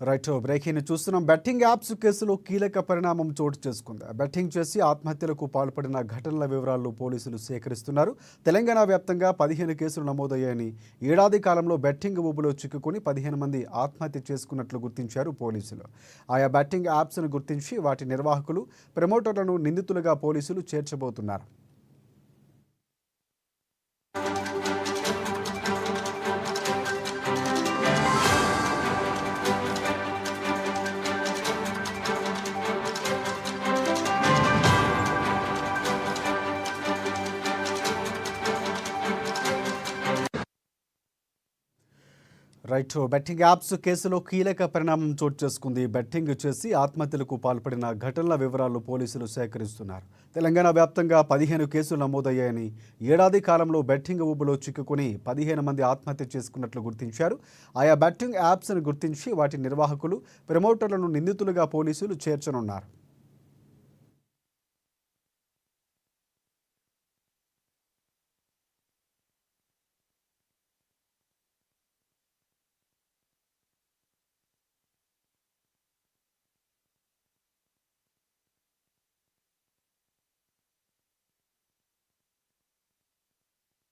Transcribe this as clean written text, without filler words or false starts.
Right breaking చూస్తున్నాం. Betting apps కేసులో కీలక పరిణామం చోటు చేసుకుంది. బెట్టింగ్ చేసి ఆత్మహత్యలకు పాల్పడిన ఘటనల వివరాలు పోలీసులు సేకరిస్తున్నారు. తెలంగాణ వ్యాప్తంగా 15 కేసులు నమోదయ్యాయని, ఏడాది కాలంలో బెట్టింగ్ ఊబులో చిక్కుకుని 15 మంది ఆత్మహత్య చేసుకున్నట్లు గుర్తించారు పోలీసులు. ఆయా బెట్టింగ్ యాప్స్ను గుర్తించి వాటి నిర్వాహకులు, ప్రమోటర్లను నిందితులుగా పోలీసులు చేర్చబోతున్నారు. రైట్ బెట్టింగ్ యాప్స్ కేసులో కీలక పరిణామం చోటు చేసుకుంది. బెట్టింగ్ చేసి ఆత్మహత్యలకు పాల్పడిన ఘటనల వివరాలు పోలీసులు సేకరిస్తున్నారు. తెలంగాణ వ్యాప్తంగా 15 కేసులు నమోదయ్యాయని, ఏడాది కాలంలో బెట్టింగ్ ఊబులో చిక్కుకుని 15 మంది ఆత్మహత్య చేసుకున్నట్లు గుర్తించారు. ఆయా బెట్టింగ్ యాప్స్ను గుర్తించి వాటి నిర్వాహకులు, ప్రమోటర్లను నిందితులుగా పోలీసులు చేర్చనున్నారు.